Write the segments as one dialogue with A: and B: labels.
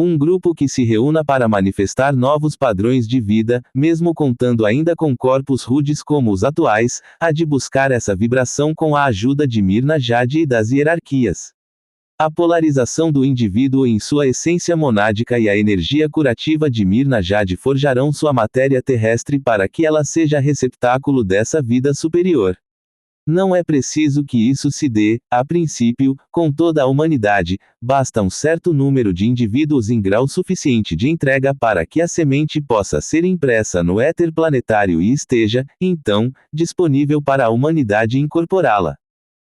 A: Um grupo que se reúna para manifestar novos padrões de vida, mesmo contando ainda com corpos rudes como os atuais, há de buscar essa vibração com a ajuda de Mirna Jade e das hierarquias. A polarização do indivíduo em sua essência monádica e a energia curativa de Mirna Jade forjarão sua matéria terrestre para que ela seja receptáculo dessa vida superior. Não é preciso que isso se dê, a princípio, com toda a humanidade, basta um certo número de indivíduos em grau suficiente de entrega para que a semente possa ser impressa no éter planetário e esteja, então, disponível para a humanidade incorporá-la.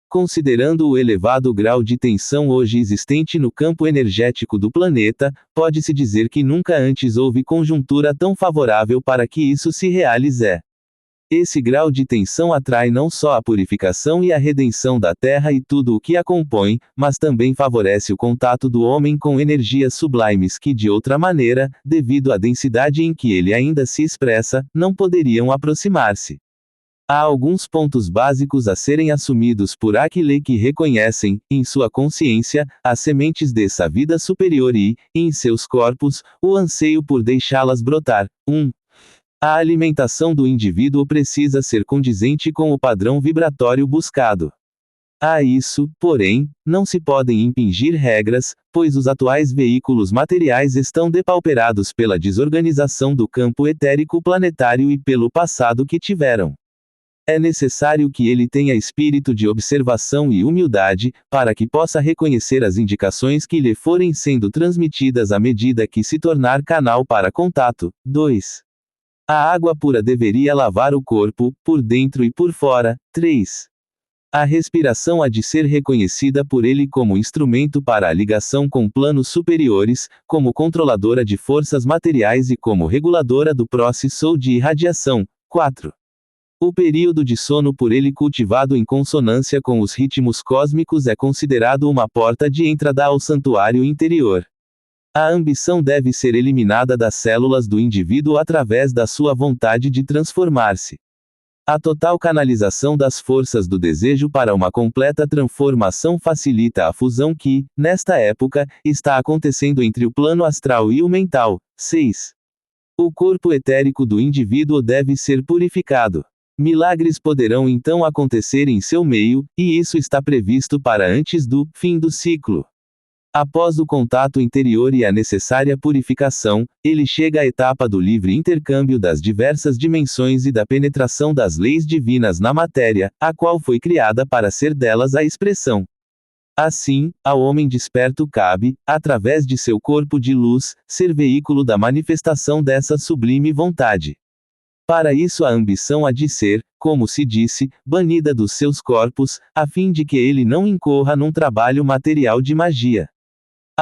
A: Considerando o elevado grau de tensão hoje existente no campo energético do planeta, pode-se dizer que nunca antes houve conjuntura tão favorável para que isso se realize. Esse grau de tensão atrai não só a purificação e a redenção da Terra e tudo o que a compõe, mas também favorece o contato do homem com energias sublimes que de outra maneira, devido à densidade em que ele ainda se expressa, não poderiam aproximar-se. Há alguns pontos básicos a serem assumidos por aqueles que reconhecem, em sua consciência, as sementes dessa vida superior e, em seus corpos, o anseio por deixá-las brotar. 1. A alimentação do indivíduo precisa ser condizente com o padrão vibratório buscado. A isso, porém, não se podem impingir regras, pois os atuais veículos materiais estão depauperados pela desorganização do campo etérico planetário e pelo passado que tiveram. É necessário que ele tenha espírito de observação e humildade, para que possa reconhecer as indicações que lhe forem sendo transmitidas à medida que se tornar canal para contato. 2. A água pura deveria lavar o corpo, por dentro e por fora. 3. A respiração há de ser reconhecida por ele como instrumento para a ligação com planos superiores, como controladora de forças materiais e como reguladora do processo de irradiação. 4. O período de sono por ele cultivado em consonância com os ritmos cósmicos é considerado uma porta de entrada ao santuário interior. A ambição deve ser eliminada das células do indivíduo através da sua vontade de transformar-se. A total canalização das forças do desejo para uma completa transformação facilita a fusão que, nesta época, está acontecendo entre o plano astral e o mental. 6. O corpo etérico do indivíduo deve ser purificado. Milagres poderão então acontecer em seu meio, e isso está previsto para antes do fim do ciclo. Após o contato interior e a necessária purificação, ele chega à etapa do livre intercâmbio das diversas dimensões e da penetração das leis divinas na matéria, a qual foi criada para ser delas a expressão. Assim, ao homem desperto cabe, através de seu corpo de luz, ser veículo da manifestação dessa sublime vontade. Para isso a ambição há de ser, como se disse, banida dos seus corpos, a fim de que ele não incorra num trabalho material de magia.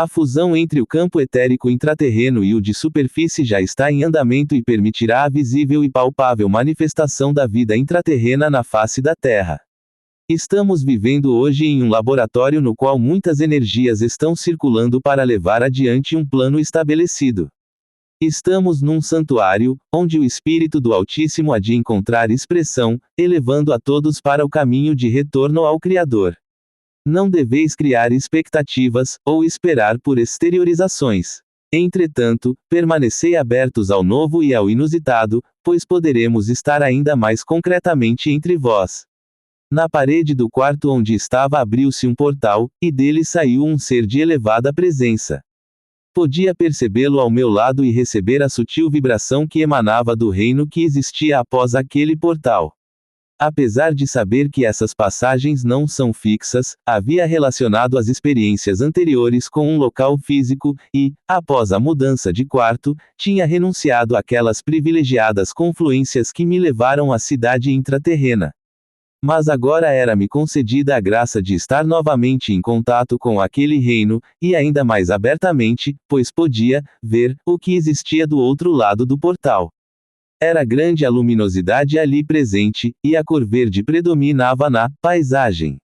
A: A fusão entre o campo etérico intraterreno e o de superfície já está em andamento e permitirá a visível e palpável manifestação da vida intraterrena na face da Terra. Estamos vivendo hoje em um laboratório no qual muitas energias estão circulando para levar adiante um plano estabelecido. Estamos num santuário, onde o Espírito do Altíssimo há de encontrar expressão, elevando a todos para o caminho de retorno ao Criador. Não deveis criar expectativas, ou esperar por exteriorizações. Entretanto, permanecei abertos ao novo e ao inusitado, pois poderemos estar ainda mais concretamente entre vós. Na parede do quarto onde estava abriu-se um portal, e dele saiu um ser de elevada presença. Podia percebê-lo ao meu lado e receber a sutil vibração que emanava do reino que existia após aquele portal. Apesar de saber que essas passagens não são fixas, havia relacionado as experiências anteriores com um local físico, e, após a mudança de quarto, tinha renunciado àquelas privilegiadas confluências que me levaram à cidade intraterrena. Mas agora era-me concedida a graça de estar novamente em contato com aquele reino, e ainda mais abertamente, pois podia ver o que existia do outro lado do portal. Era grande a luminosidade ali presente, e a cor verde predominava na paisagem.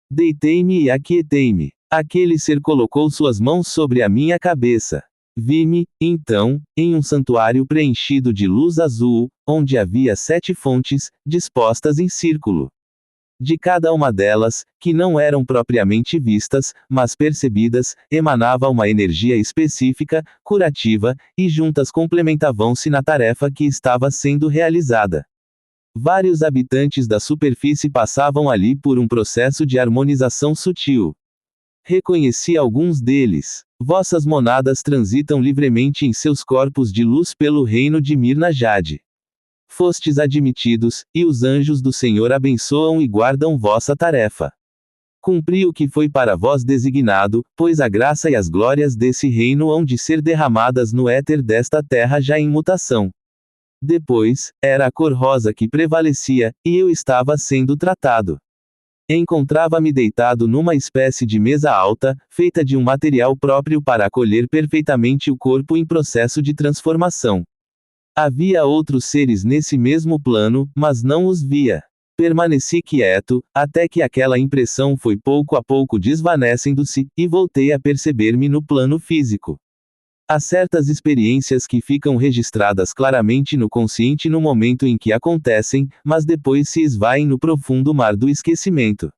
A: Deitei-me e aquietei-me. Aquele ser colocou suas mãos sobre a minha cabeça. Vi-me, então, em um santuário preenchido de luz azul, onde havia 7 fontes, dispostas em círculo. De cada uma delas, que não eram propriamente vistas, mas percebidas, emanava uma energia específica, curativa, e juntas complementavam-se na tarefa que estava sendo realizada. Vários habitantes da superfície passavam ali por um processo de harmonização sutil. Reconheci alguns deles. Vossas monadas transitam livremente em seus corpos de luz pelo reino de Mirna Jade. Fostes admitidos, e os anjos do Senhor abençoam e guardam vossa tarefa. Cumpri o que foi para vós designado, pois a graça e as glórias desse reino hão de ser derramadas no éter desta terra já em mutação. Depois, era a cor rosa que prevalecia, e eu estava sendo tratado. Encontrava-me deitado numa espécie de mesa alta, feita de um material próprio para acolher perfeitamente o corpo em processo de transformação. Havia outros seres nesse mesmo plano, mas não os via. Permaneci quieto, até que aquela impressão foi pouco a pouco desvanecendo-se, e voltei a perceber-me no plano físico. Há certas experiências que ficam registradas claramente no consciente no momento em que acontecem, mas depois se esvaem no profundo mar do esquecimento.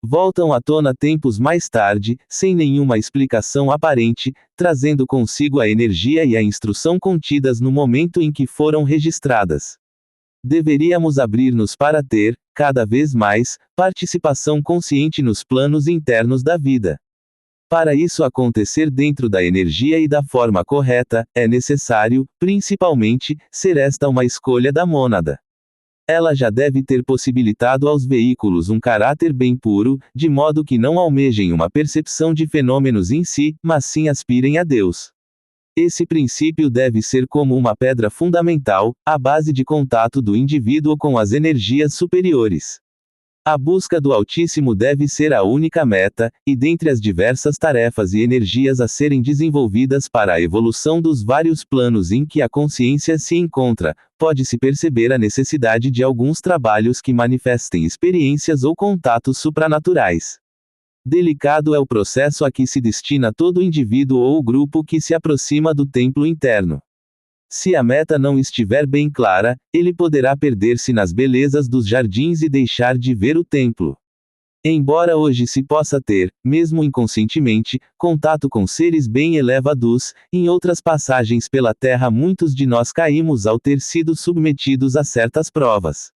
A: Voltam à tona tempos mais tarde, sem nenhuma explicação aparente, trazendo consigo a energia e a instrução contidas no momento em que foram registradas. Deveríamos abrir-nos para ter, cada vez mais, participação consciente nos planos internos da vida. Para isso acontecer dentro da energia e da forma correta, é necessário, principalmente, ser esta uma escolha da mônada. Ela já deve ter possibilitado aos veículos um caráter bem puro, de modo que não almejem uma percepção de fenômenos em si, mas sim aspirem a Deus. Esse princípio deve ser como uma pedra fundamental, a base de contato do indivíduo com as energias superiores. A busca do Altíssimo deve ser a única meta, e dentre as diversas tarefas e energias a serem desenvolvidas para a evolução dos vários planos em que a consciência se encontra, pode-se perceber a necessidade de alguns trabalhos que manifestem experiências ou contatos supranaturais. Delicado é o processo a que se destina todo indivíduo ou grupo que se aproxima do templo interno. Se a meta não estiver bem clara, ele poderá perder-se nas belezas dos jardins e deixar de ver o templo. Embora hoje se possa ter, mesmo inconscientemente, contato com seres bem elevados, em outras passagens pela Terra muitos de nós caímos ao ter sido submetidos a certas provas.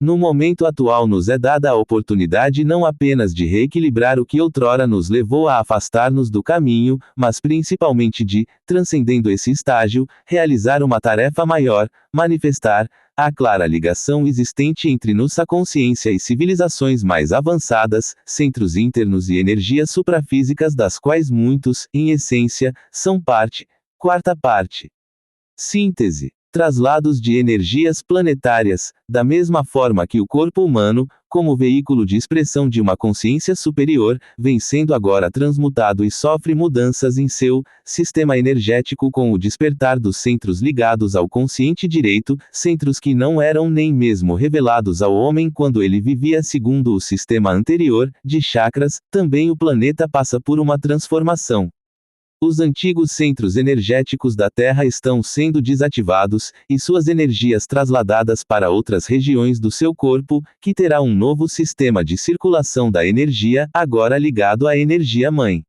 A: No momento atual nos é dada a oportunidade não apenas de reequilibrar o que outrora nos levou a afastar-nos do caminho, mas principalmente de, transcendendo esse estágio, realizar uma tarefa maior, manifestar a clara ligação existente entre nossa consciência e civilizações mais avançadas, centros internos e energias suprafísicas das quais muitos, em essência, são parte. Quarta parte. Síntese. Traslados de energias planetárias, da mesma forma que o corpo humano, como veículo de expressão de uma consciência superior, vem sendo agora transmutado e sofre mudanças em seu sistema energético com o despertar dos centros ligados ao consciente direito, centros que não eram nem mesmo revelados ao homem quando ele vivia segundo o sistema anterior, de chakras, também o planeta passa por uma transformação. Os antigos centros energéticos da Terra estão sendo desativados, e suas energias trasladadas para outras regiões do seu corpo, que terá um novo sistema de circulação da energia, agora ligado à energia-mãe.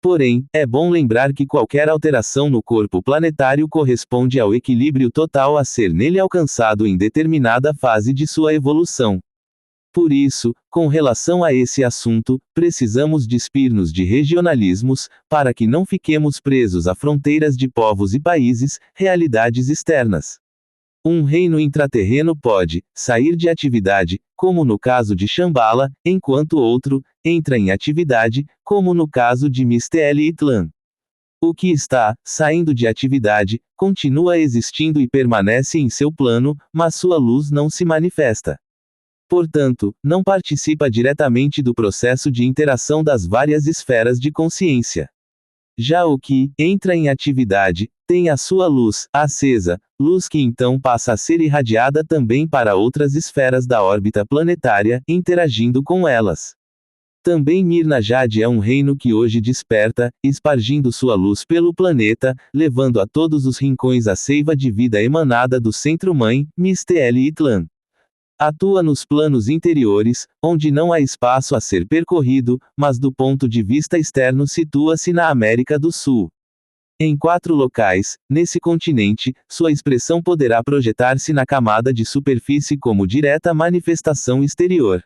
A: Porém, é bom lembrar que qualquer alteração no corpo planetário corresponde ao equilíbrio total a ser nele alcançado em determinada fase de sua evolução. Por isso, com relação a esse assunto, precisamos despir-nos de regionalismos, para que não fiquemos presos a fronteiras de povos e países, realidades externas. Um reino intraterreno pode sair de atividade, como no caso de Shambhala, enquanto outro entra em atividade, como no caso de Misteli-Itlan. O que está saindo de atividade continua existindo e permanece em seu plano, mas sua luz não se manifesta. Portanto, não participa diretamente do processo de interação das várias esferas de consciência. Já o que entra em atividade tem a sua luz acesa, luz que então passa a ser irradiada também para outras esferas da órbita planetária, interagindo com elas. Também Mirna Jade é um reino que hoje desperta, espargindo sua luz pelo planeta, levando a todos os rincões a seiva de vida emanada do Centro-Mãe, Misteli-Itlan. Atua nos planos interiores, onde não há espaço a ser percorrido, mas do ponto de vista externo situa-se na América do Sul. Em 4 locais, nesse continente, sua expressão poderá projetar-se na camada de superfície como direta manifestação exterior.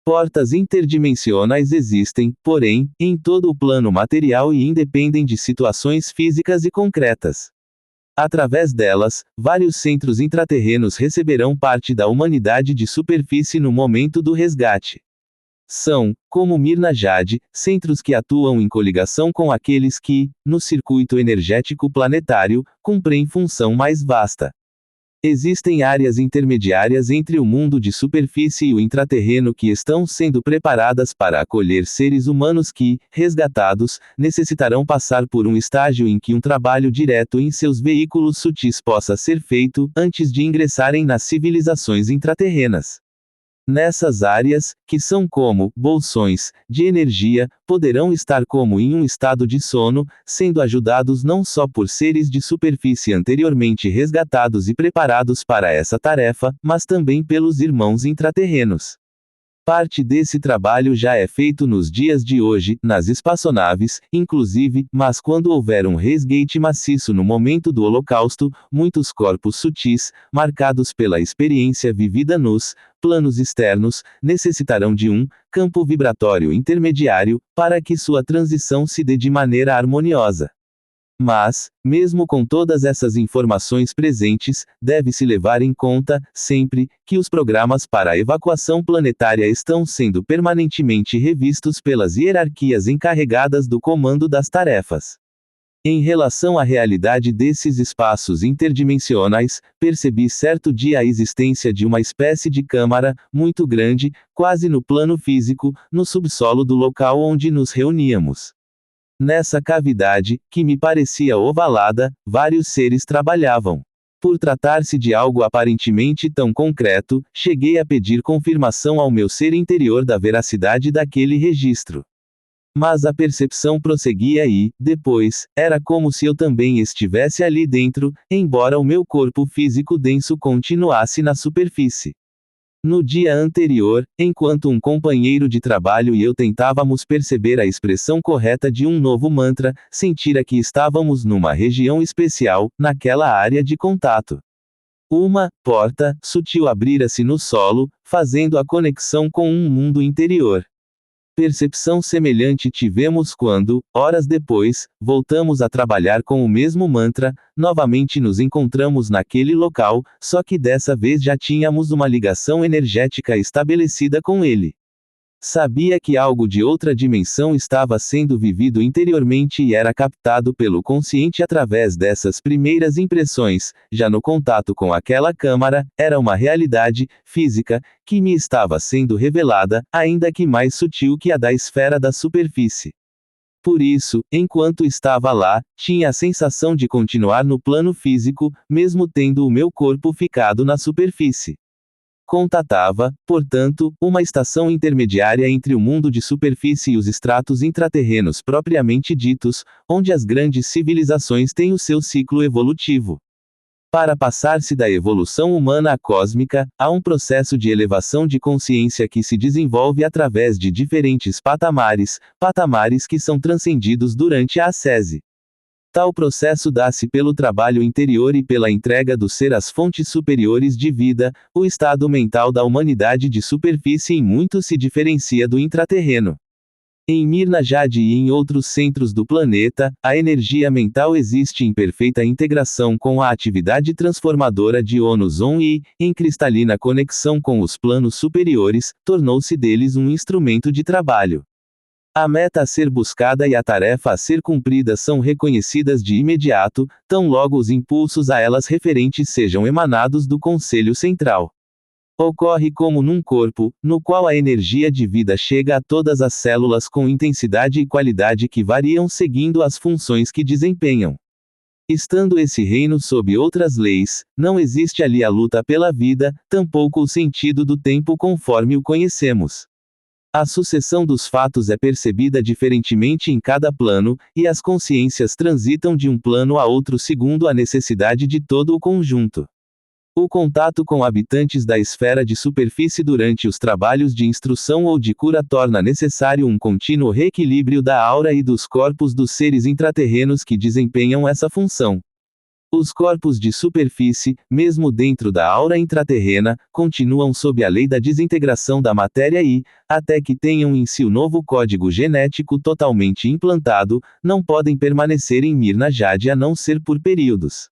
A: Portas interdimensionais existem, porém, em todo o plano material e independem de situações físicas e concretas. Através delas, vários centros intraterrenos receberão parte da humanidade de superfície no momento do resgate. São, como Mirna Jade, centros que atuam em coligação com aqueles que, no circuito energético planetário, cumprem função mais vasta. Existem áreas intermediárias entre o mundo de superfície e o intraterreno que estão sendo preparadas para acolher seres humanos que, resgatados, necessitarão passar por um estágio em que um trabalho direto em seus veículos sutis possa ser feito, antes de ingressarem nas civilizações intraterrenas. Nessas áreas, que são como bolsões de energia, poderão estar como em um estado de sono, sendo ajudados não só por seres de superfície anteriormente resgatados e preparados para essa tarefa, mas também pelos irmãos intraterrenos. Parte desse trabalho já é feito nos dias de hoje, nas espaçonaves, inclusive, mas quando houver um resgate maciço no momento do Holocausto, muitos corpos sutis, marcados pela experiência vivida nos planos externos, necessitarão de um campo vibratório intermediário, para que sua transição se dê de maneira harmoniosa. Mas, mesmo com todas essas informações presentes, deve-se levar em conta, sempre, que os programas para a evacuação planetária estão sendo permanentemente revistos pelas hierarquias encarregadas do comando das tarefas. Em relação à realidade desses espaços interdimensionais, percebi certo dia a existência de uma espécie de câmara, muito grande, quase no plano físico, no subsolo do local onde nos reuníamos. Nessa cavidade, que me parecia ovalada, vários seres trabalhavam. Por tratar-se de algo aparentemente tão concreto, cheguei a pedir confirmação ao meu ser interior da veracidade daquele registro. Mas a percepção prosseguia e, depois, era como se eu também estivesse ali dentro, embora o meu corpo físico denso continuasse na superfície. No dia anterior, enquanto um companheiro de trabalho e eu tentávamos perceber a expressão correta de um novo mantra, sentira que estávamos numa região especial, naquela área de contato. Uma porta sutil abrira-se no solo, fazendo a conexão com um mundo interior. Percepção semelhante tivemos quando, horas depois, voltamos a trabalhar com o mesmo mantra, novamente nos encontramos naquele local, só que dessa vez já tínhamos uma ligação energética estabelecida com ele. Sabia que algo de outra dimensão estava sendo vivido interiormente e era captado pelo consciente através dessas primeiras impressões, já no contato com aquela câmara, era uma realidade física que me estava sendo revelada, ainda que mais sutil que a da esfera da superfície. Por isso, enquanto estava lá, tinha a sensação de continuar no plano físico, mesmo tendo o meu corpo ficado na superfície. Contatava, portanto, uma estação intermediária entre o mundo de superfície e os estratos intraterrenos propriamente ditos, onde as grandes civilizações têm o seu ciclo evolutivo. Para passar-se da evolução humana à cósmica, há um processo de elevação de consciência que se desenvolve através de diferentes patamares que são transcendidos durante a ascese. Tal processo dá-se pelo trabalho interior e pela entrega do ser às fontes superiores de vida. O estado mental da humanidade de superfície em muito se diferencia do intraterreno. Em Mirna Jade e em outros centros do planeta, a energia mental existe em perfeita integração com a atividade transformadora de Onus-On e, em cristalina conexão com os planos superiores, tornou-se deles um instrumento de trabalho. A meta a ser buscada e a tarefa a ser cumprida são reconhecidas de imediato, tão logo os impulsos a elas referentes sejam emanados do Conselho Central. Ocorre como num corpo, no qual a energia de vida chega a todas as células com intensidade e qualidade que variam seguindo as funções que desempenham. Estando esse reino sob outras leis, não existe ali a luta pela vida, tampouco o sentido do tempo conforme o conhecemos. A sucessão dos fatos é percebida diferentemente em cada plano, e as consciências transitam de um plano a outro segundo a necessidade de todo o conjunto. O contato com habitantes da esfera de superfície durante os trabalhos de instrução ou de cura torna necessário um contínuo reequilíbrio da aura e dos corpos dos seres intraterrenos que desempenham essa função. Os corpos de superfície, mesmo dentro da aura intraterrena, continuam sob a lei da desintegração da matéria e, até que tenham em si o novo código genético totalmente implantado, não podem permanecer em Mirna Jade a não ser por períodos.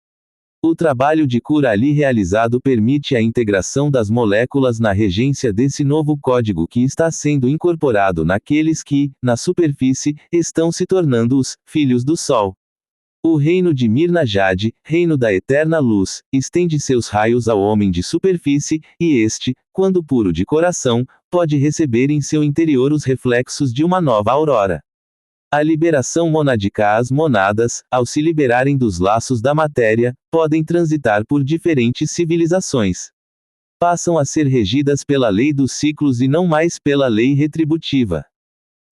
A: O trabalho de cura ali realizado permite a integração das moléculas na regência desse novo código que está sendo incorporado naqueles que, na superfície, estão se tornando os filhos do Sol. O reino de Mirna Jade, reino da eterna luz, estende seus raios ao homem de superfície, e este, quando puro de coração, pode receber em seu interior os reflexos de uma nova aurora. A liberação monádica. As monadas, ao se liberarem dos laços da matéria, podem transitar por diferentes civilizações. Passam a ser regidas pela lei dos ciclos e não mais pela lei retributiva.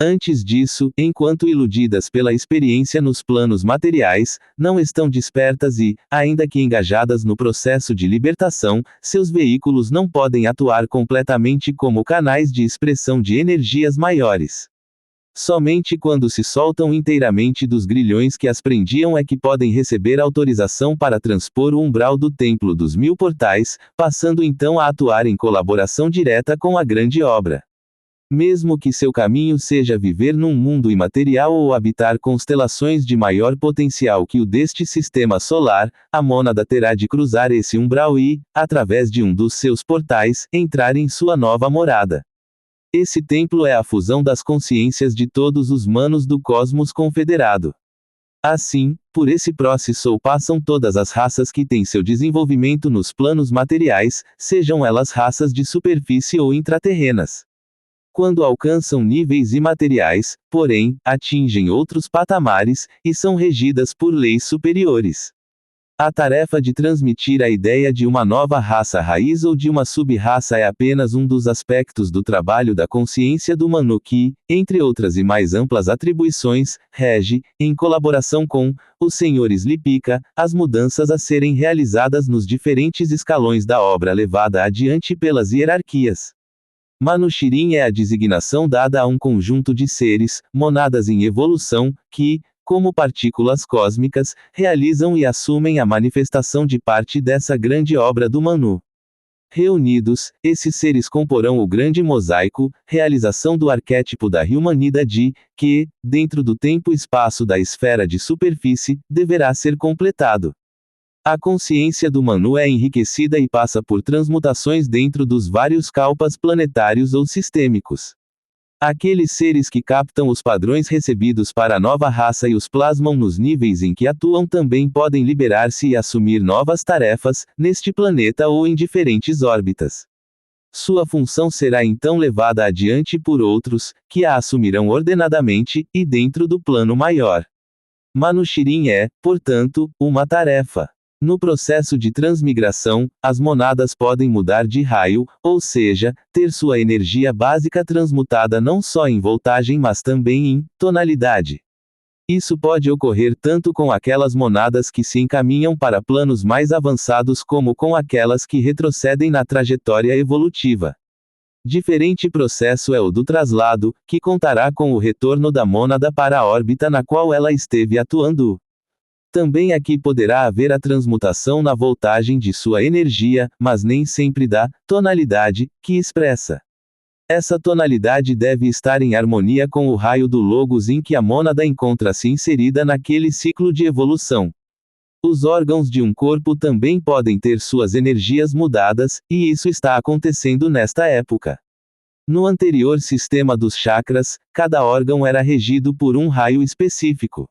A: Antes disso, enquanto iludidas pela experiência nos planos materiais, não estão despertas e, ainda que engajadas no processo de libertação, seus veículos não podem atuar completamente como canais de expressão de energias maiores. Somente quando se soltam inteiramente dos grilhões que as prendiam é que podem receber autorização para transpor o umbral do Templo dos Mil Portais, passando então a atuar em colaboração direta com a grande obra. Mesmo que seu caminho seja viver num mundo imaterial ou habitar constelações de maior potencial que o deste sistema solar, a mônada terá de cruzar esse umbral e, através de um dos seus portais, entrar em sua nova morada. Esse templo é a fusão das consciências de todos os manos do cosmos confederado. Assim, por esse processo passam todas as raças que têm seu desenvolvimento nos planos materiais, sejam elas raças de superfície ou intraterrenas. Quando alcançam níveis imateriais, porém, atingem outros patamares, e são regidas por leis superiores. A tarefa de transmitir a ideia de uma nova raça raiz ou de uma sub-raça é apenas um dos aspectos do trabalho da consciência do Manu que, entre outras e mais amplas atribuições, rege, em colaboração com, os senhores Lipika, as mudanças a serem realizadas nos diferentes escalões da obra levada adiante pelas hierarquias. Manu Shirin é a designação dada a um conjunto de seres, monadas em evolução, que, como partículas cósmicas, realizam e assumem a manifestação de parte dessa grande obra do Manu. Reunidos, esses seres comporão o grande mosaico, realização do arquétipo da humanidade, que, dentro do tempo-espaço da esfera de superfície, deverá ser completado. A consciência do Manu é enriquecida e passa por transmutações dentro dos vários kalpas planetários ou sistêmicos. Aqueles seres que captam os padrões recebidos para a nova raça e os plasmam nos níveis em que atuam também podem liberar-se e assumir novas tarefas, neste planeta ou em diferentes órbitas. Sua função será então levada adiante por outros, que a assumirão ordenadamente, e dentro do plano maior. Manu Shirin é, portanto, uma tarefa. No processo de transmigração, as monadas podem mudar de raio, ou seja, ter sua energia básica transmutada não só em voltagem mas também em tonalidade. Isso pode ocorrer tanto com aquelas monadas que se encaminham para planos mais avançados como com aquelas que retrocedem na trajetória evolutiva. Diferente processo é o do traslado, que contará com o retorno da mônada para a órbita na qual ela esteve atuando. Também aqui poderá haver a transmutação na voltagem de sua energia, mas nem sempre da tonalidade que expressa. Essa tonalidade deve estar em harmonia com o raio do logos em que a mônada encontra-se inserida naquele ciclo de evolução. Os órgãos de um corpo também podem ter suas energias mudadas, e isso está acontecendo nesta época. No anterior sistema dos chakras, cada órgão era regido por um raio específico.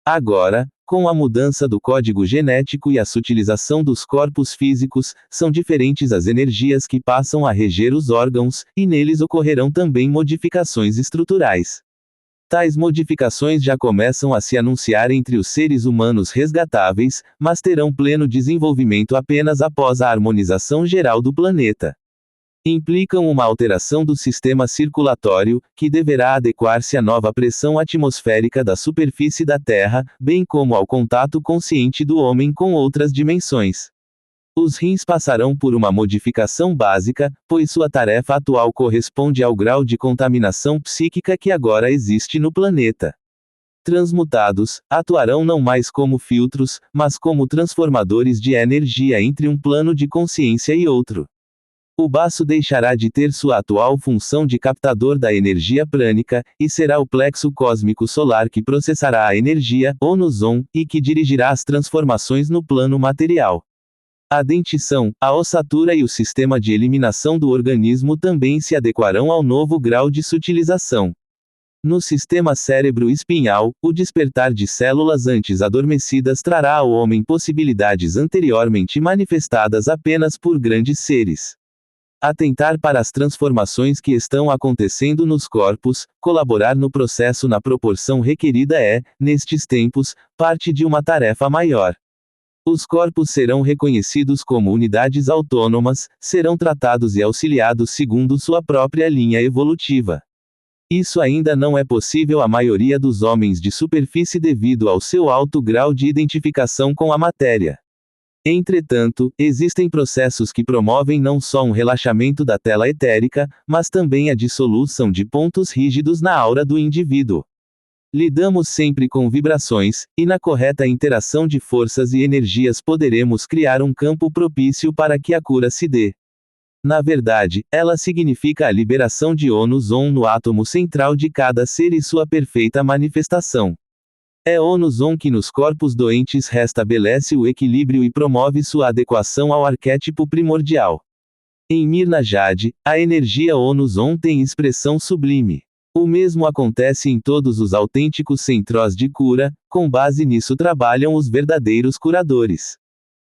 A: Agora, com a mudança do código genético e a sutilização dos corpos físicos, são diferentes as energias que passam a reger os órgãos, e neles ocorrerão também modificações estruturais. Tais modificações já começam a se anunciar entre os seres humanos resgatáveis, mas terão pleno desenvolvimento apenas após a harmonização geral do planeta. Implicam uma alteração do sistema circulatório, que deverá adequar-se à nova pressão atmosférica da superfície da Terra, bem como ao contato consciente do homem com outras dimensões. Os rins passarão por uma modificação básica, pois sua tarefa atual corresponde ao grau de contaminação psíquica que agora existe no planeta. Transmutados, atuarão não mais como filtros, mas como transformadores de energia entre um plano de consciência e outro. O baço deixará de ter sua atual função de captador da energia prânica, e será o plexo cósmico solar que processará a energia, Onus-On, e que dirigirá as transformações no plano material. A dentição, a ossatura e o sistema de eliminação do organismo também se adequarão ao novo grau de sutilização. No sistema cérebro-espinhal, o despertar de células antes adormecidas trará ao homem possibilidades anteriormente manifestadas apenas por grandes seres. Atentar para as transformações que estão acontecendo nos corpos, colaborar no processo na proporção requerida é, nestes tempos, parte de uma tarefa maior. Os corpos serão reconhecidos como unidades autônomas, serão tratados e auxiliados segundo sua própria linha evolutiva. Isso ainda não é possível à maioria dos homens de superfície devido ao seu alto grau de identificação com a matéria. Entretanto, existem processos que promovem não só um relaxamento da tela etérica, mas também a dissolução de pontos rígidos na aura do indivíduo. Lidamos sempre com vibrações, e na correta interação de forças e energias poderemos criar um campo propício para que a cura se dê. Na verdade, ela significa a liberação de Onus-On no átomo central de cada ser e sua perfeita manifestação. É Onus-On que nos corpos doentes restabelece o equilíbrio e promove sua adequação ao arquétipo primordial. Em Mirna Jade, a energia Onus-On tem expressão sublime. O mesmo acontece em todos os autênticos centros de cura, com base nisso trabalham os verdadeiros curadores.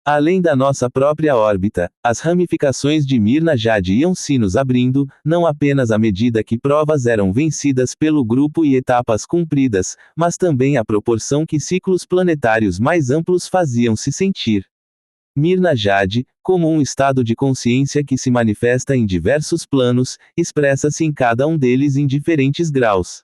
A: Além da nossa própria órbita, as ramificações de Mirna Jade iam se nos abrindo, não apenas à medida que provas eram vencidas pelo grupo e etapas cumpridas, mas também à proporção que ciclos planetários mais amplos faziam-se sentir. Mirna Jade, como um estado de consciência que se manifesta em diversos planos, expressa-se em cada um deles em diferentes graus.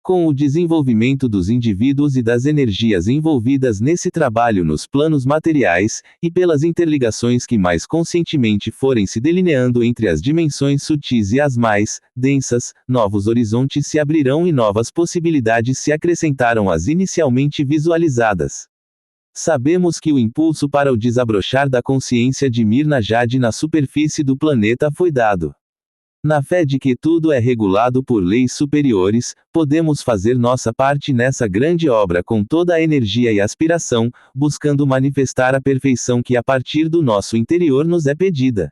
A: Com o desenvolvimento dos indivíduos e das energias envolvidas nesse trabalho nos planos materiais, e pelas interligações que mais conscientemente forem se delineando entre as dimensões sutis e as mais densas, novos horizontes se abrirão e novas possibilidades se acrescentaram às inicialmente visualizadas. Sabemos que o impulso para o desabrochar da consciência de Mirna Jade na superfície do planeta foi dado. Na fé de que tudo é regulado por leis superiores, podemos fazer nossa parte nessa grande obra com toda a energia e aspiração, buscando manifestar a perfeição que a partir do nosso interior nos é pedida.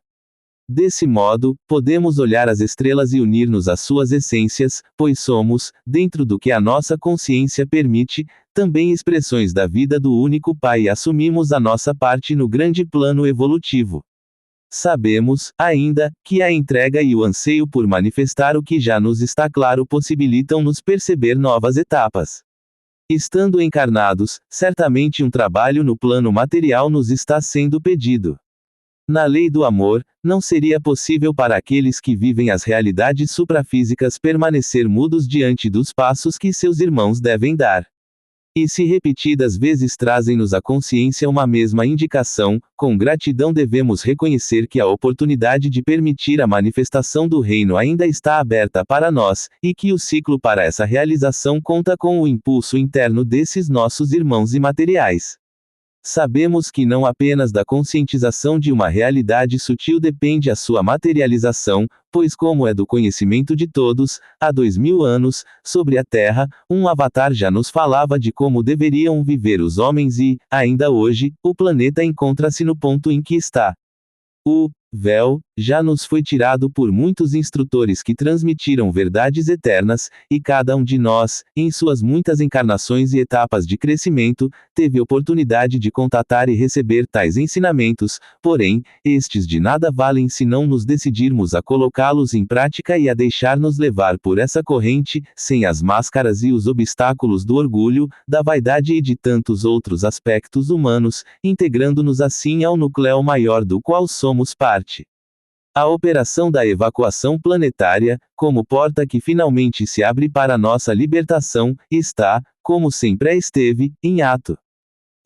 A: Desse modo, podemos olhar as estrelas e unir-nos às suas essências, pois somos, dentro do que a nossa consciência permite, também expressões da vida do único Pai e assumimos a nossa parte no grande plano evolutivo. Sabemos, ainda, que a entrega e o anseio por manifestar o que já nos está claro possibilitam-nos perceber novas etapas. Estando encarnados, certamente um trabalho no plano material nos está sendo pedido. Na lei do amor, não seria possível para aqueles que vivem as realidades suprafísicas permanecer mudos diante dos passos que seus irmãos devem dar. E se repetidas vezes trazem-nos à consciência uma mesma indicação, com gratidão devemos reconhecer que a oportunidade de permitir a manifestação do reino ainda está aberta para nós, e que o ciclo para essa realização conta com o impulso interno desses nossos irmãos imateriais. Sabemos que não apenas da conscientização de uma realidade sutil depende a sua materialização, pois como é do conhecimento de todos, há 2000 anos, sobre a Terra, um avatar já nos falava de como deveriam viver os homens e, ainda hoje, o planeta encontra-se no ponto em que está. O véu já nos foi tirado por muitos instrutores que transmitiram verdades eternas, e cada um de nós, em suas muitas encarnações e etapas de crescimento, teve oportunidade de contatar e receber tais ensinamentos, porém, estes de nada valem se não nos decidirmos a colocá-los em prática e a deixar-nos levar por essa corrente, sem as máscaras e os obstáculos do orgulho, da vaidade e de tantos outros aspectos humanos, integrando-nos assim ao núcleo maior do qual somos parte. A operação da evacuação planetária, como porta que finalmente se abre para nossa libertação, está, como sempre esteve, em ato.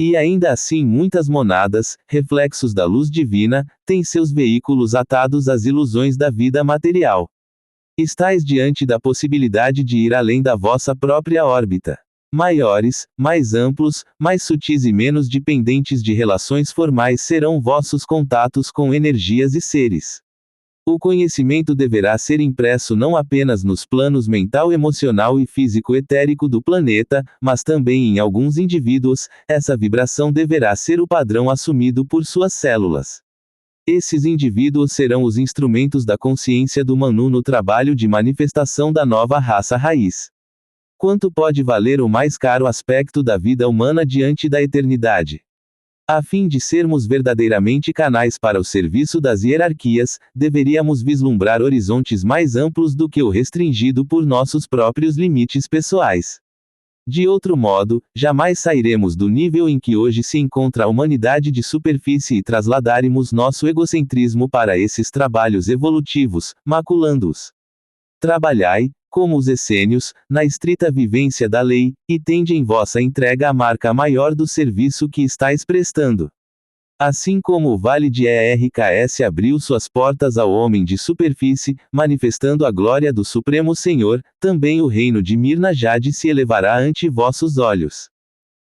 A: E ainda assim muitas monadas, reflexos da luz divina, têm seus veículos atados às ilusões da vida material. Estais diante da possibilidade de ir além da vossa própria órbita. Maiores, mais amplos, mais sutis e menos dependentes de relações formais serão vossos contatos com energias e seres. O conhecimento deverá ser impresso não apenas nos planos mental, emocional e físico etérico do planeta, mas também em alguns indivíduos, essa vibração deverá ser o padrão assumido por suas células. Esses indivíduos serão os instrumentos da consciência do Manu no trabalho de manifestação da nova raça raiz. Quanto pode valer o mais caro aspecto da vida humana diante da eternidade? A fim de sermos verdadeiramente canais para o serviço das hierarquias, deveríamos vislumbrar horizontes mais amplos do que o restringido por nossos próprios limites pessoais. De outro modo, jamais sairemos do nível em que hoje se encontra a humanidade de superfície e trasladaremos nosso egocentrismo para esses trabalhos evolutivos, maculando-os. Trabalhai, como os essênios, na estrita vivência da lei, e tende em vossa entrega a marca maior do serviço que estáis prestando. Assim como o Vale de ERKS abriu suas portas ao homem de superfície, manifestando a glória do Supremo Senhor, também o reino de Mirna Jade se elevará ante vossos olhos.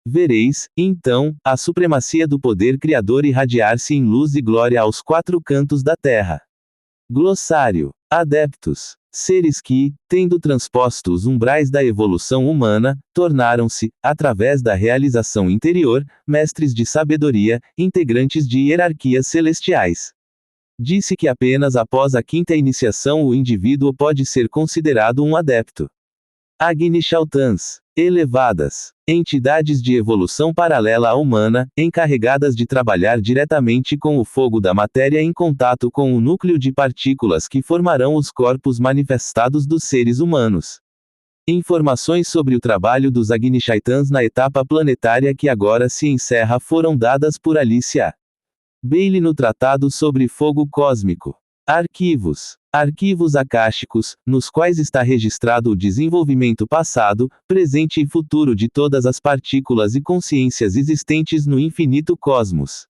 A: Vereis, então, a supremacia do poder criador irradiar-se em luz e glória aos quatro cantos da terra. Glossário. Adeptos. Seres que, tendo transposto os umbrais da evolução humana, tornaram-se, através da realização interior, mestres de sabedoria, integrantes de hierarquias celestiais. Disse que apenas após a quinta iniciação o indivíduo pode ser considerado um adepto. Agnishaltans. Elevadas. Entidades de evolução paralela à humana, encarregadas de trabalhar diretamente com o fogo da matéria em contato com o núcleo de partículas que formarão os corpos manifestados dos seres humanos. Informações sobre o trabalho dos Agnishaitans na etapa planetária que agora se encerra foram dadas por Alicia Bailey no Tratado sobre Fogo Cósmico. Arquivos. Arquivos akáshicos, nos quais está registrado o desenvolvimento passado, presente e futuro de todas as partículas e consciências existentes no infinito cosmos.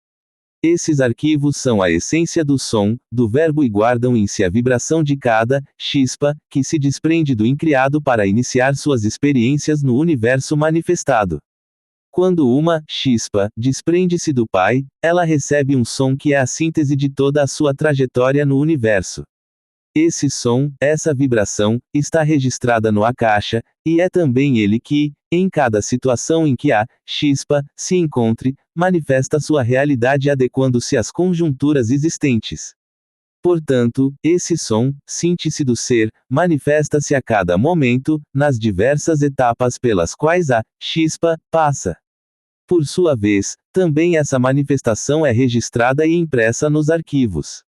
A: Esses arquivos são a essência do som, do verbo e guardam em si a vibração de cada chispa, que se desprende do incriado para iniciar suas experiências no universo manifestado. Quando uma chispa desprende-se do Pai, ela recebe um som que é a síntese de toda a sua trajetória no universo. Esse som, essa vibração, está registrada no Akasha, e é também ele que, em cada situação em que a chispa se encontre, manifesta sua realidade adequando-se às conjunturas existentes. Portanto, esse som, síntese do ser, manifesta-se a cada momento, nas diversas etapas pelas quais a chispa passa. Por sua vez, também essa manifestação é registrada e impressa nos arquivos.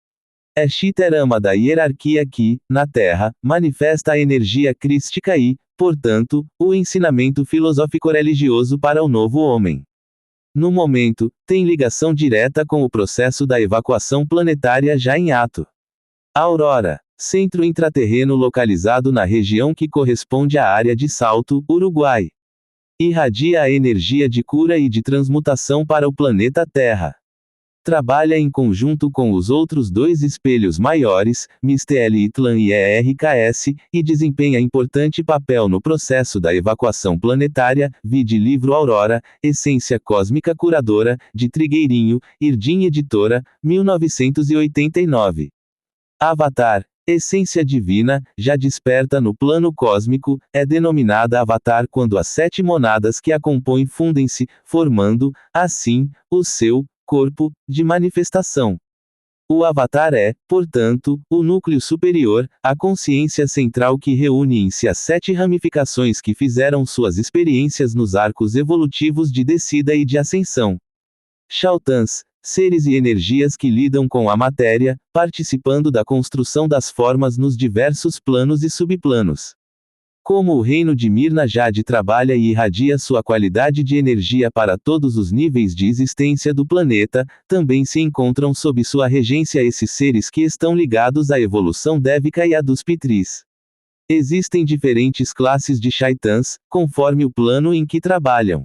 A: É Chitarama da hierarquia que, na Terra, manifesta a energia crística e, portanto, o ensinamento filosófico-religioso para o novo homem. No momento, tem ligação direta com o processo da evacuação planetária já em ato. Aurora. Centro intraterreno localizado na região que corresponde à área de Salto, Uruguai. Irradia a energia de cura e de transmutação para o planeta Terra. Trabalha em conjunto com os outros dois espelhos maiores, Misteli Itlan e ERKS, e desempenha importante papel no processo da evacuação planetária, vide livro Aurora, Essência Cósmica Curadora, de Trigueirinho, Irdim Editora, 1989. Avatar. Essência divina, já desperta no plano cósmico, é denominada Avatar quando as 7 monadas que a compõem fundem-se, formando, assim, o seu corpo de manifestação. O Avatar é, portanto, o núcleo superior, a consciência central que reúne em si as 7 ramificações que fizeram suas experiências nos arcos evolutivos de descida e de ascensão. Shautans. Seres e energias que lidam com a matéria, participando da construção das formas nos diversos planos e subplanos. Como o reino de Mirna Jade trabalha e irradia sua qualidade de energia para todos os níveis de existência do planeta, também se encontram sob sua regência esses seres que estão ligados à evolução dévica e à dos Pitris. Existem diferentes classes de Shaitans, conforme o plano em que trabalham.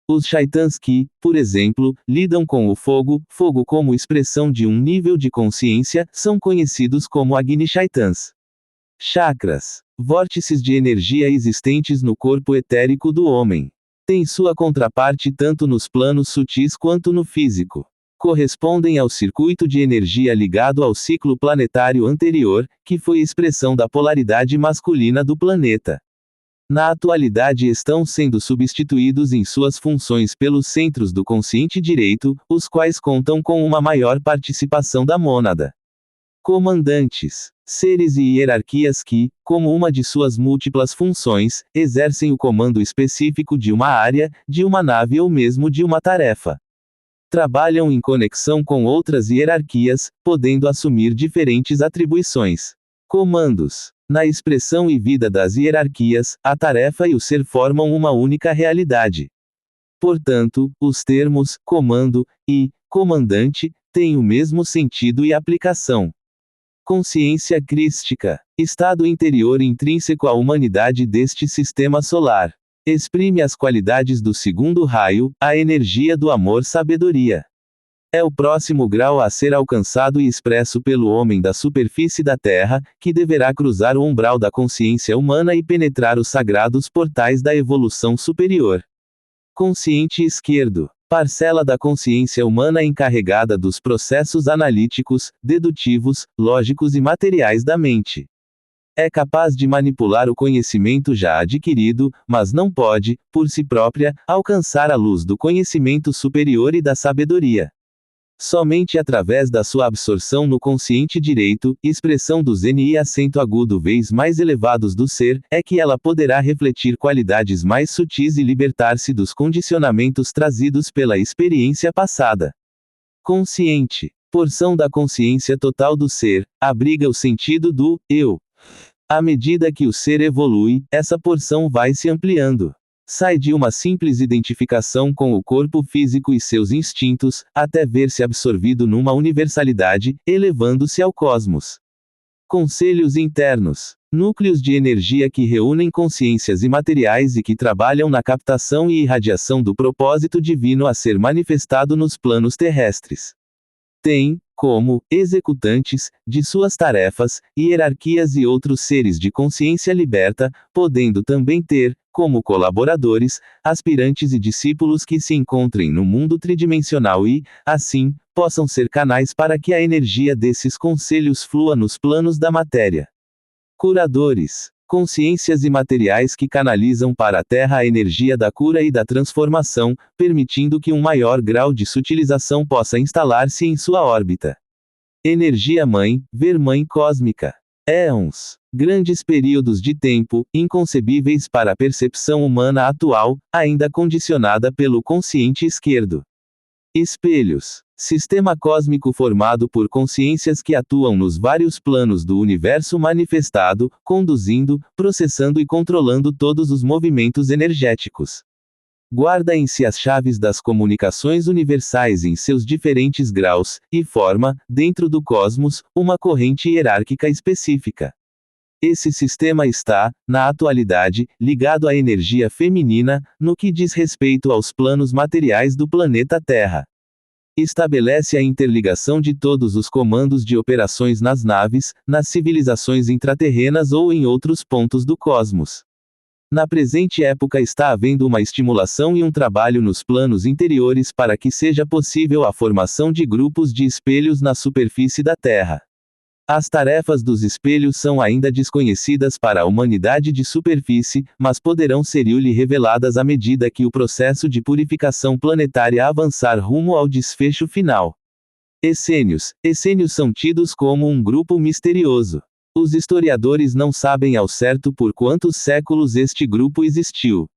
A: Os Shaitans que, por exemplo, lidam com o fogo como expressão de um nível de consciência, são conhecidos como Agni Shaitans. Chakras, vórtices de energia existentes no corpo etérico do homem. Tem sua contraparte tanto nos planos sutis quanto no físico. Correspondem ao circuito de energia ligado ao ciclo planetário anterior, que foi expressão da polaridade masculina do planeta. Na atualidade estão sendo substituídos em suas funções pelos centros do consciente direito, os quais contam com uma maior participação da mônada. Comandantes, seres e hierarquias que, como uma de suas múltiplas funções, exercem o comando específico de uma área, de uma nave ou mesmo de uma tarefa. Trabalham em conexão com outras hierarquias, podendo assumir diferentes atribuições. Comandos. Na expressão e vida das hierarquias, a tarefa e o ser formam uma única realidade. Portanto, os termos comando e comandante têm o mesmo sentido e aplicação. Consciência crística, estado interior intrínseco à humanidade deste sistema solar. Exprime as qualidades do segundo raio, a energia do amor-sabedoria. É o próximo grau a ser alcançado e expresso pelo homem da superfície da Terra, que deverá cruzar o umbral da consciência humana e penetrar os sagrados portais da evolução superior. Consciente esquerdo. Parcela da consciência humana encarregada dos processos analíticos, dedutivos, lógicos e materiais da mente. É capaz de manipular o conhecimento já adquirido, mas não pode, por si própria, alcançar a luz do conhecimento superior e da sabedoria. Somente através da sua absorção no consciente direito, expressão dos NI acento agudo vez mais elevados do ser, é que ela poderá refletir qualidades mais sutis e libertar-se dos condicionamentos trazidos pela experiência passada. Consciente. Porção da consciência total do ser, abriga o sentido do eu. À medida que o ser evolui, essa porção vai se ampliando. Sai de uma simples identificação com o corpo físico e seus instintos, até ver-se absorvido numa universalidade, elevando-se ao cosmos. Conselhos internos. Núcleos de energia que reúnem consciências imateriais e que trabalham na captação e irradiação do propósito divino a ser manifestado nos planos terrestres. Tem, como executantes de suas tarefas, hierarquias e outros seres de consciência liberta, podendo também ter, como colaboradores, aspirantes e discípulos que se encontrem no mundo tridimensional e, assim, possam ser canais para que a energia desses conselhos flua nos planos da matéria. Curadores. Consciências imateriais que canalizam para a Terra a energia da cura e da transformação, permitindo que um maior grau de sutilização possa instalar-se em sua órbita. Energia mãe, ver-mãe cósmica. Éons. Grandes períodos de tempo, inconcebíveis para a percepção humana atual, ainda condicionada pelo consciente esquerdo. Espelhos. Sistema cósmico formado por consciências que atuam nos vários planos do universo manifestado, conduzindo, processando e controlando todos os movimentos energéticos. Guarda em si as chaves das comunicações universais em seus diferentes graus, e forma, dentro do cosmos, uma corrente hierárquica específica. Esse sistema está, na atualidade, ligado à energia feminina, no que diz respeito aos planos materiais do planeta Terra. Estabelece a interligação de todos os comandos de operações nas naves, nas civilizações intraterrenas ou em outros pontos do cosmos. Na presente época está havendo uma estimulação e um trabalho nos planos interiores para que seja possível a formação de grupos de espelhos na superfície da Terra. As tarefas dos espelhos são ainda desconhecidas para a humanidade de superfície, mas poderão ser-lhe reveladas à medida que o processo de purificação planetária avançar rumo ao desfecho final. Essênios. Essênios são tidos como um grupo misterioso. Os historiadores não sabem ao certo por quantos séculos este grupo existiu.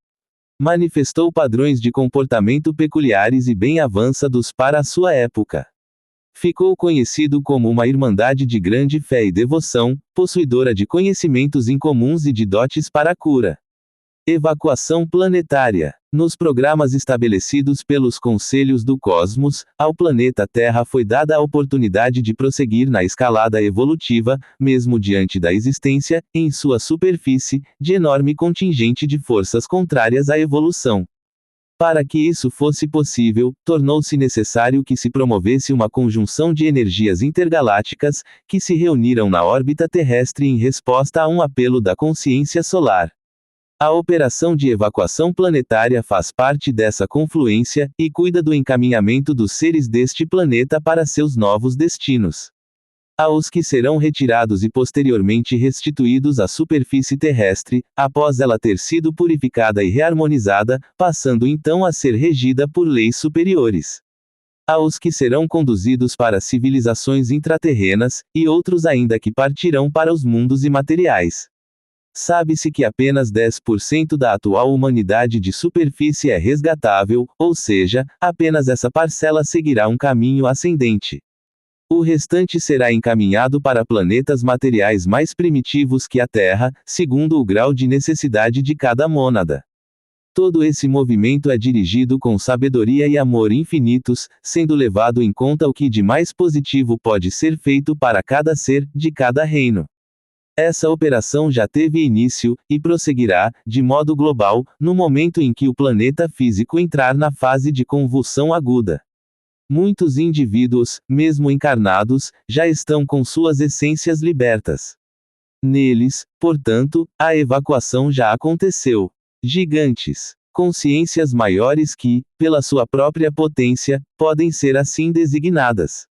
A: Manifestou padrões de comportamento peculiares e bem avançados para a sua época. Ficou conhecido como uma irmandade de grande fé e devoção, possuidora de conhecimentos incomuns e de dotes para a cura. Evacuação planetária. Nos programas estabelecidos pelos conselhos do cosmos, ao planeta Terra foi dada a oportunidade de prosseguir na escalada evolutiva, mesmo diante da existência, em sua superfície, de enorme contingente de forças contrárias à evolução. Para que isso fosse possível, tornou-se necessário que se promovesse uma conjunção de energias intergalácticas, que se reuniram na órbita terrestre em resposta a um apelo da consciência solar. A operação de evacuação planetária faz parte dessa confluência, e cuida do encaminhamento dos seres deste planeta para seus novos destinos. Aos que serão retirados e posteriormente restituídos à superfície terrestre, após ela ter sido purificada e reharmonizada, passando então a ser regida por leis superiores. Aos que serão conduzidos para civilizações intraterrenas, e outros ainda que partirão para os mundos imateriais. Sabe-se que apenas 10% da atual humanidade de superfície é resgatável, ou seja, apenas essa parcela seguirá um caminho ascendente. O restante será encaminhado para planetas materiais mais primitivos que a Terra, segundo o grau de necessidade de cada mônada. Todo esse movimento é dirigido com sabedoria e amor infinitos, sendo levado em conta o que de mais positivo pode ser feito para cada ser, de cada reino. Essa operação já teve início, e prosseguirá, de modo global, no momento em que o planeta físico entrar na fase de convulsão aguda. Muitos indivíduos, mesmo encarnados, já estão com suas essências libertas. Neles, portanto, a evacuação já aconteceu. Gigantes, consciências maiores que, pela sua própria potência, podem ser assim designadas.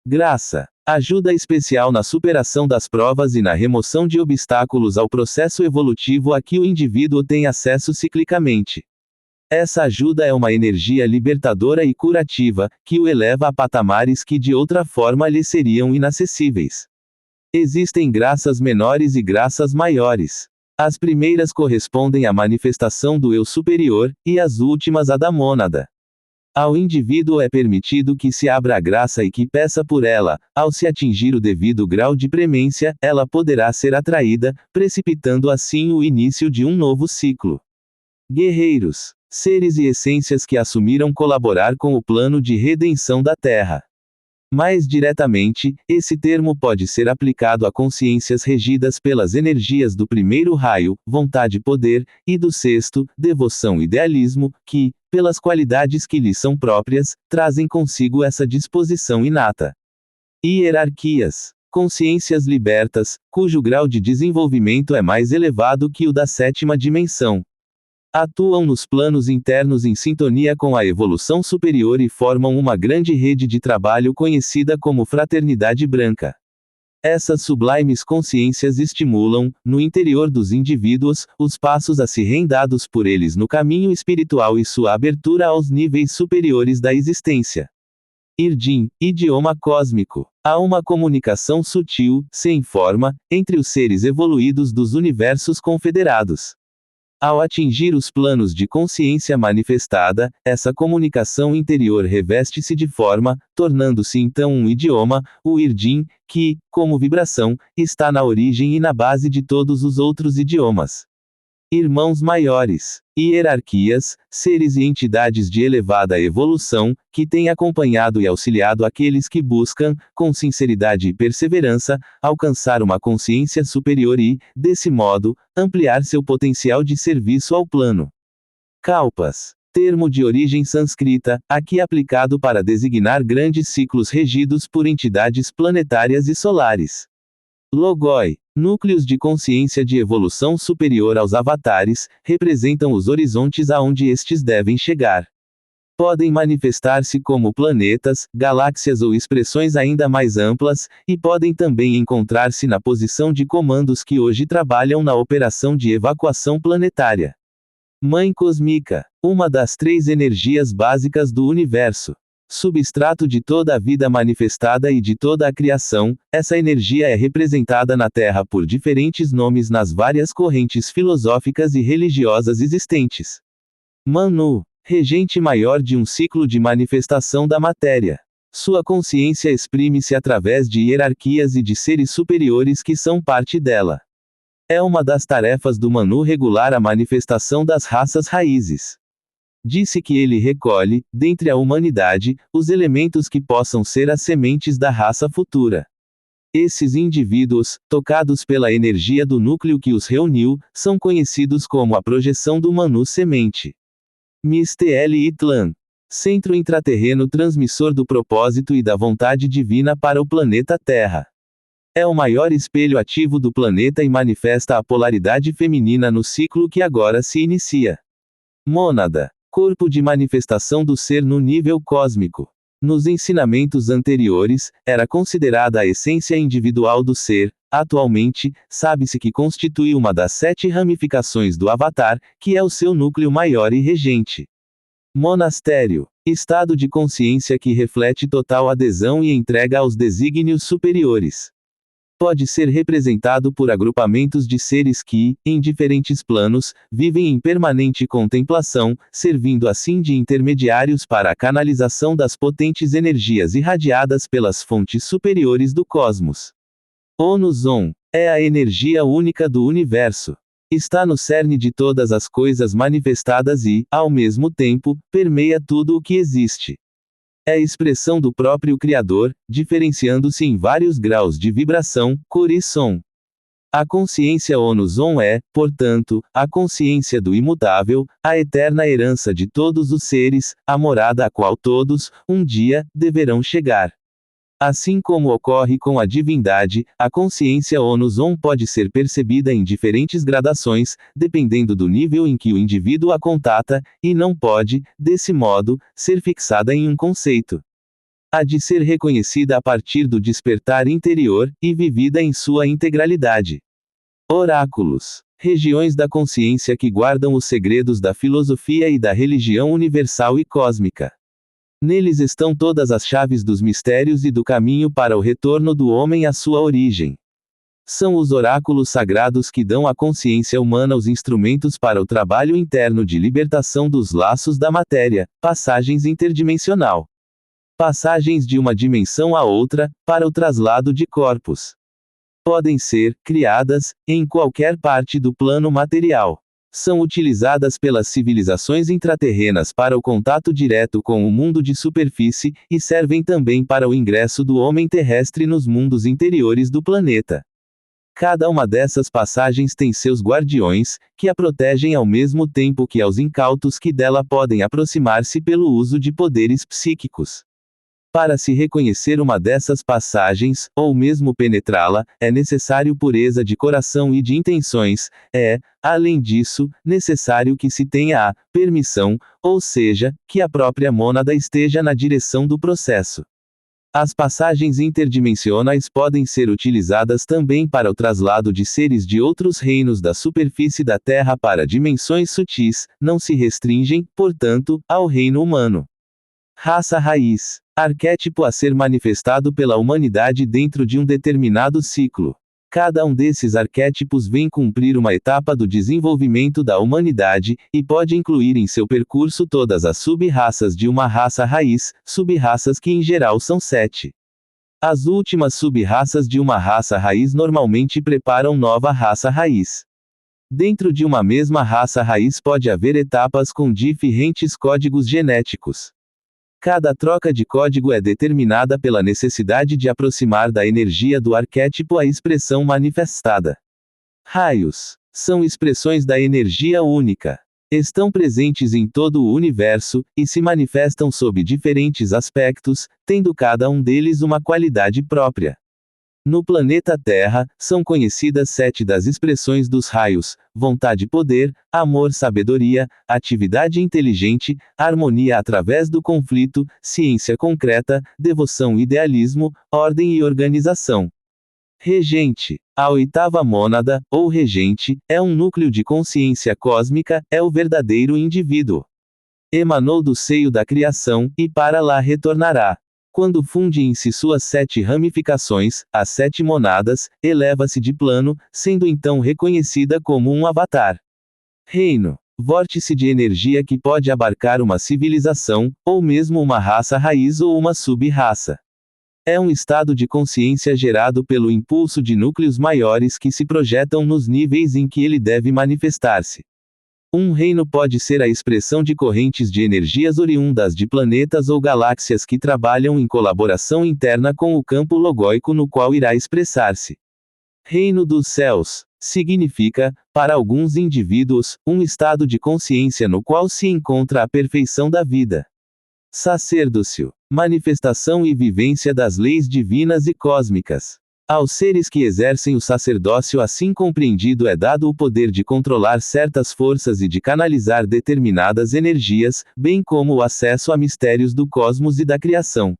A: Graça, ajuda especial na superação das provas e na remoção de obstáculos ao processo evolutivo a que o indivíduo tem acesso ciclicamente. Essa ajuda é uma energia libertadora e curativa, que o eleva a patamares que de outra forma lhe seriam inacessíveis. Existem graças menores e graças maiores. As primeiras correspondem à manifestação do eu superior, e as últimas à da mônada. Ao indivíduo é permitido que se abra a graça e que peça por ela. Ao se atingir o devido grau de premência, ela poderá ser atraída, precipitando assim o início de um novo ciclo. Guerreiros, seres e essências que assumiram colaborar com o plano de redenção da Terra. Mais diretamente, esse termo pode ser aplicado a consciências regidas pelas energias do primeiro raio, vontade-poder, e do sexto, devoção-idealismo, que, pelas qualidades que lhes são próprias, trazem consigo essa disposição inata. Hierarquias. Consciências libertas, cujo grau de desenvolvimento é mais elevado que o da sétima dimensão. Atuam nos planos internos em sintonia com a evolução superior e formam uma grande rede de trabalho conhecida como Fraternidade Branca. Essas sublimes consciências estimulam, no interior dos indivíduos, os passos a serem dados por eles no caminho espiritual e sua abertura aos níveis superiores da existência. Irdim, idioma cósmico. Há uma comunicação sutil, sem forma, entre os seres evoluídos dos universos confederados. Ao atingir os planos de consciência manifestada, essa comunicação interior reveste-se de forma, tornando-se então um idioma, o Irdim, que, como vibração, está na origem e na base de todos os outros idiomas. Irmãos maiores, hierarquias, seres e entidades de elevada evolução, que têm acompanhado e auxiliado aqueles que buscam, com sinceridade e perseverança, alcançar uma consciência superior e, desse modo, ampliar seu potencial de serviço ao plano. Kalpas, termo de origem sânscrita, aqui aplicado para designar grandes ciclos regidos por entidades planetárias e solares. Logoi, núcleos de consciência de evolução superior aos avatares, representam os horizontes aonde estes devem chegar. Podem manifestar-se como planetas, galáxias ou expressões ainda mais amplas, e podem também encontrar-se na posição de comandos que hoje trabalham na operação de evacuação planetária. Mãe cósmica, uma das 3 energias básicas do universo. Substrato de toda a vida manifestada e de toda a criação, essa energia é representada na Terra por diferentes nomes nas várias correntes filosóficas e religiosas existentes. Manu, regente maior de um ciclo de manifestação da matéria. Sua consciência exprime-se através de hierarquias e de seres superiores que são parte dela. É uma das tarefas do Manu regular a manifestação das raças raízes. Disse que ele recolhe, dentre a humanidade, os elementos que possam ser as sementes da raça futura. Esses indivíduos, tocados pela energia do núcleo que os reuniu, são conhecidos como a projeção do Manu semente. Mistl-Itlan. Centro intraterreno transmissor do propósito e da vontade divina para o planeta Terra. É o maior espelho ativo do planeta e manifesta a polaridade feminina no ciclo que agora se inicia. Mônada. Corpo de manifestação do ser no nível cósmico. Nos ensinamentos anteriores, era considerada a essência individual do ser. Atualmente, sabe-se que constitui uma das 7 ramificações do Avatar, que é o seu núcleo maior e regente. Monastério. Estado de consciência que reflete total adesão e entrega aos desígnios superiores. Pode ser representado por agrupamentos de seres que, em diferentes planos, vivem em permanente contemplação, servindo assim de intermediários para a canalização das potentes energias irradiadas pelas fontes superiores do cosmos. Onus On é a energia única do universo. Está no cerne de todas as coisas manifestadas e, ao mesmo tempo, permeia tudo o que existe. É expressão do próprio Criador, diferenciando-se em vários graus de vibração, cor e som. A consciência Onus On é, portanto, a consciência do imutável, a eterna herança de todos os seres, a morada a qual todos, um dia, deverão chegar. Assim como ocorre com a divindade, a consciência Onus On pode ser percebida em diferentes gradações, dependendo do nível em que o indivíduo a contata, e não pode, desse modo, ser fixada em um conceito. Há de ser reconhecida a partir do despertar interior, e vivida em sua integralidade. Oráculos. Regiões da consciência que guardam os segredos da filosofia e da religião universal e cósmica. Neles estão todas as chaves dos mistérios e do caminho para o retorno do homem à sua origem. São os oráculos sagrados que dão à consciência humana os instrumentos para o trabalho interno de libertação dos laços da matéria, passagens interdimensional. Passagens de uma dimensão a outra, para o traslado de corpos. Podem ser criadas em qualquer parte do plano material. São utilizadas pelas civilizações intraterrenas para o contato direto com o mundo de superfície, e servem também para o ingresso do homem terrestre nos mundos interiores do planeta. Cada uma dessas passagens tem seus guardiões, que a protegem ao mesmo tempo que aos incautos que dela podem aproximar-se pelo uso de poderes psíquicos. Para se reconhecer uma dessas passagens, ou mesmo penetrá-la, é necessário pureza de coração e de intenções, além disso, necessário que se tenha a permissão, ou seja, que a própria mônada esteja na direção do processo. As passagens interdimensionais podem ser utilizadas também para o traslado de seres de outros reinos da superfície da Terra para dimensões sutis, não se restringem, portanto, ao reino humano. Raça raiz. Arquétipo a ser manifestado pela humanidade dentro de um determinado ciclo. Cada um desses arquétipos vem cumprir uma etapa do desenvolvimento da humanidade, e pode incluir em seu percurso todas as sub-raças de uma raça raiz, sub-raças que em geral são 7. As últimas sub-raças de uma raça raiz normalmente preparam nova raça raiz. Dentro de uma mesma raça raiz pode haver etapas com diferentes códigos genéticos. Cada troca de código é determinada pela necessidade de aproximar da energia do arquétipo a expressão manifestada. Raios são expressões da energia única. Estão presentes em todo o universo, e se manifestam sob diferentes aspectos, tendo cada um deles uma qualidade própria. No planeta Terra, são conhecidas 7 das expressões dos raios: vontade-poder, amor-sabedoria, atividade inteligente, harmonia através do conflito, ciência concreta, devoção-idealismo, ordem e organização. Regente. A 8ª mônada, ou regente, é um núcleo de consciência cósmica, é o verdadeiro indivíduo. Emanou do seio da criação, e para lá retornará. Quando funde em si suas 7 ramificações, as 7 monadas, eleva-se de plano, sendo então reconhecida como um avatar. Reino. Vórtice de energia que pode abarcar uma civilização, ou mesmo uma raça raiz ou uma sub-raça. É um estado de consciência gerado pelo impulso de núcleos maiores que se projetam nos níveis em que ele deve manifestar-se. Um reino pode ser a expressão de correntes de energias oriundas de planetas ou galáxias que trabalham em colaboração interna com o campo logóico no qual irá expressar-se. Reino dos céus significa, para alguns indivíduos, um estado de consciência no qual se encontra a perfeição da vida. Sacerdócio, manifestação e vivência das leis divinas e cósmicas. Aos seres que exercem o sacerdócio assim compreendido é dado o poder de controlar certas forças e de canalizar determinadas energias, bem como o acesso a mistérios do cosmos e da criação.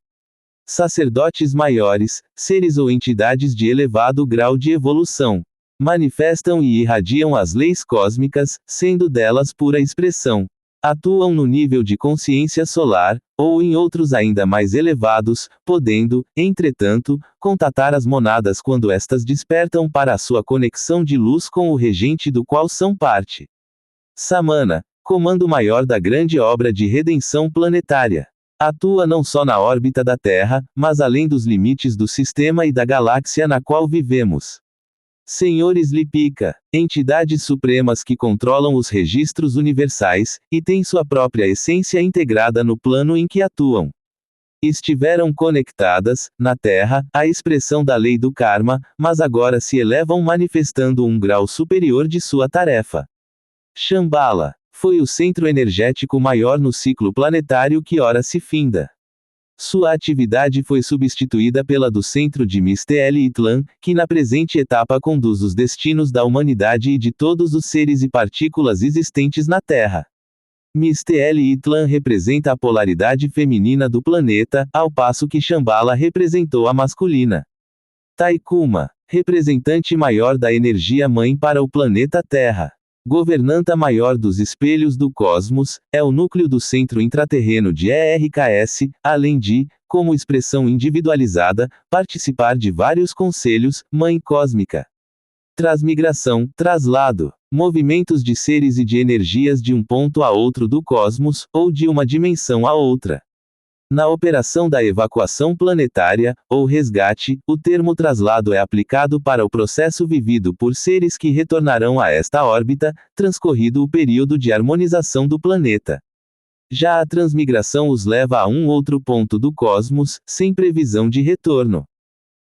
A: Sacerdotes maiores, seres ou entidades de elevado grau de evolução, manifestam e irradiam as leis cósmicas, sendo delas pura expressão. Atuam no nível de consciência solar, ou em outros ainda mais elevados, podendo, entretanto, contatar as monadas quando estas despertam para a sua conexão de luz com o regente do qual são parte. Samana, comando maior da grande obra de redenção planetária. Atua não só na órbita da Terra, mas além dos limites do sistema e da galáxia na qual vivemos. Senhores Lipika, entidades supremas que controlam os registros universais, e têm sua própria essência integrada no plano em que atuam. Estiveram conectadas, na Terra, à expressão da lei do karma, mas agora se elevam manifestando um grau superior de sua tarefa. Shambhala foi o centro energético maior no ciclo planetário que ora se finda. Sua atividade foi substituída pela do centro de Misteel-Itlan, que na presente etapa conduz os destinos da humanidade e de todos os seres e partículas existentes na Terra. Misteel-Itlan representa a polaridade feminina do planeta, ao passo que Shambhala representou a masculina. Taikuma, representante maior da energia mãe para o planeta Terra. Governanta maior dos espelhos do cosmos, é o núcleo do centro intraterreno de ERKS, além de, como expressão individualizada, participar de vários conselhos, mãe cósmica. Transmigração, traslado, movimentos de seres e de energias de um ponto a outro do cosmos, ou de uma dimensão a outra. Na operação da evacuação planetária, ou resgate, o termo traslado é aplicado para o processo vivido por seres que retornarão a esta órbita, transcorrido o período de harmonização do planeta. Já a transmigração os leva a um outro ponto do cosmos, sem previsão de retorno.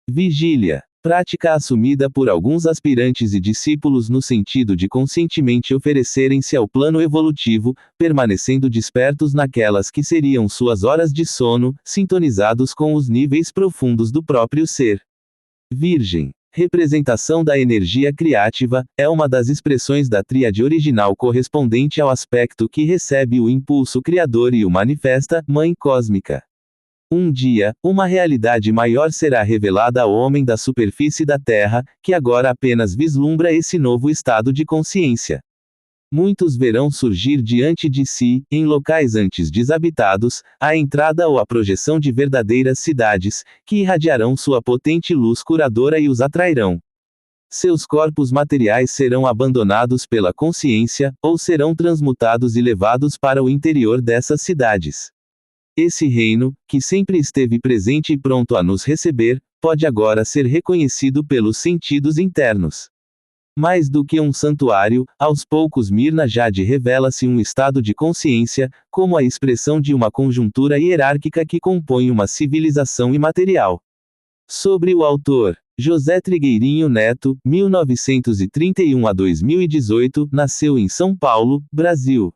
A: Vigília. Prática assumida por alguns aspirantes e discípulos no sentido de conscientemente oferecerem-se ao plano evolutivo, permanecendo despertos naquelas que seriam suas horas de sono, sintonizados com os níveis profundos do próprio ser. Virgem. Representação da energia criativa, é uma das expressões da tríade original correspondente ao aspecto que recebe o impulso criador e o manifesta, mãe cósmica. Um dia, uma realidade maior será revelada ao homem da superfície da Terra, que agora apenas vislumbra esse novo estado de consciência. Muitos verão surgir diante de si, em locais antes desabitados, a entrada ou a projeção de verdadeiras cidades, que irradiarão sua potente luz curadora e os atrairão. Seus corpos materiais serão abandonados pela consciência, ou serão transmutados e levados para o interior dessas cidades. Esse reino, que sempre esteve presente e pronto a nos receber, pode agora ser reconhecido pelos sentidos internos. Mais do que um santuário, aos poucos Mirna Jade revela-se um estado de consciência, como a expressão de uma conjuntura hierárquica que compõe uma civilização imaterial. Sobre o autor, José Trigueirinho Neto, 1931 a 2018, nasceu em São Paulo, Brasil.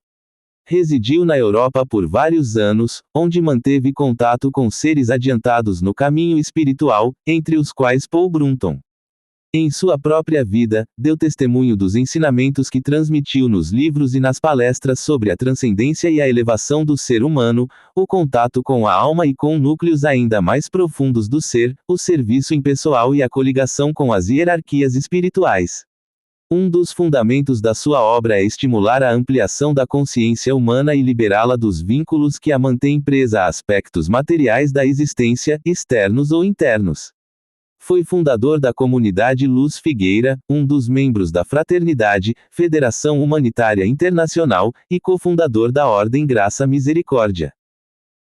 A: Residiu na Europa por vários anos, onde manteve contato com seres adiantados no caminho espiritual, entre os quais Paul Brunton. Em sua própria vida, deu testemunho dos ensinamentos que transmitiu nos livros e nas palestras sobre a transcendência e a elevação do ser humano, o contato com a alma e com núcleos ainda mais profundos do ser, o serviço impessoal e a coligação com as hierarquias espirituais. Um dos fundamentos da sua obra é estimular a ampliação da consciência humana e liberá-la dos vínculos que a mantêm presa a aspectos materiais da existência, externos ou internos. Foi fundador da comunidade Luz Figueira, um dos membros da Fraternidade, Federação Humanitária Internacional, e cofundador da Ordem Graça Misericórdia.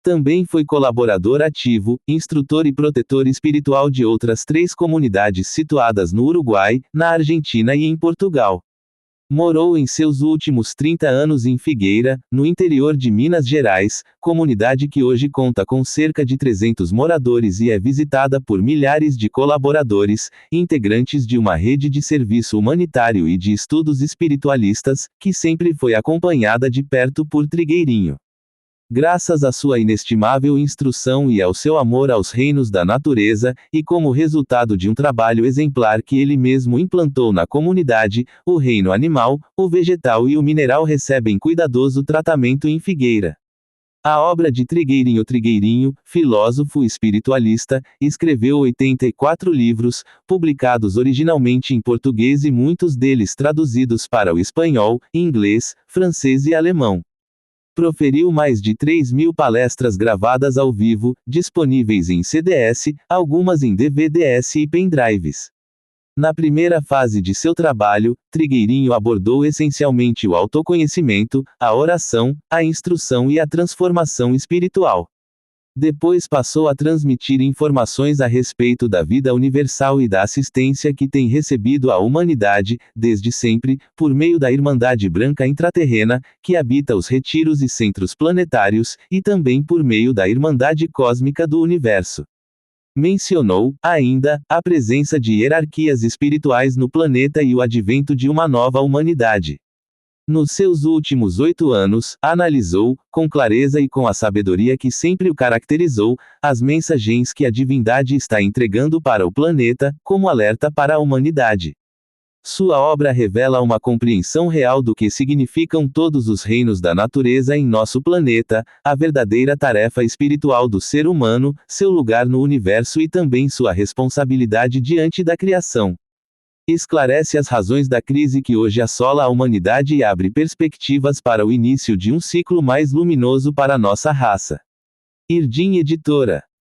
A: Também foi colaborador ativo, instrutor e protetor espiritual de outras 3 comunidades situadas no Uruguai, na Argentina e em Portugal. Morou em seus últimos 30 anos em Figueira, no interior de Minas Gerais, comunidade que hoje conta com cerca de 300 moradores e é visitada por milhares de colaboradores, integrantes de uma rede de serviço humanitário e de estudos espiritualistas, que sempre foi acompanhada de perto por Trigueirinho. Graças à sua inestimável instrução e ao seu amor aos reinos da natureza, e como resultado de um trabalho exemplar que ele mesmo implantou na comunidade, o reino animal, o vegetal e o mineral recebem cuidadoso tratamento em Figueira. A obra de Trigueirinho, filósofo espiritualista, escreveu 84 livros, publicados originalmente em português e muitos deles traduzidos para o espanhol, inglês, francês e alemão. Proferiu mais de 3.000 palestras gravadas ao vivo, disponíveis em CDS, algumas em DVDs e pendrives. Na primeira fase de seu trabalho, Trigueirinho abordou essencialmente o autoconhecimento, a oração, a instrução e a transformação espiritual. Depois passou a transmitir informações a respeito da vida universal e da assistência que tem recebido a humanidade, desde sempre, por meio da Irmandade Branca Intraterrena, que habita os retiros e centros planetários, e também por meio da Irmandade Cósmica do Universo. Mencionou, ainda, a presença de hierarquias espirituais no planeta e o advento de uma nova humanidade. Nos seus últimos 8 anos, analisou, com clareza e com a sabedoria que sempre o caracterizou, as mensagens que a divindade está entregando para o planeta, como alerta para a humanidade. Sua obra revela uma compreensão real do que significam todos os reinos da natureza em nosso planeta, a verdadeira tarefa espiritual do ser humano, seu lugar no universo e também sua responsabilidade diante da criação. Esclarece as razões da crise que hoje assola a humanidade e abre perspectivas para o início de um ciclo mais luminoso para nossa raça. Irdim Editora.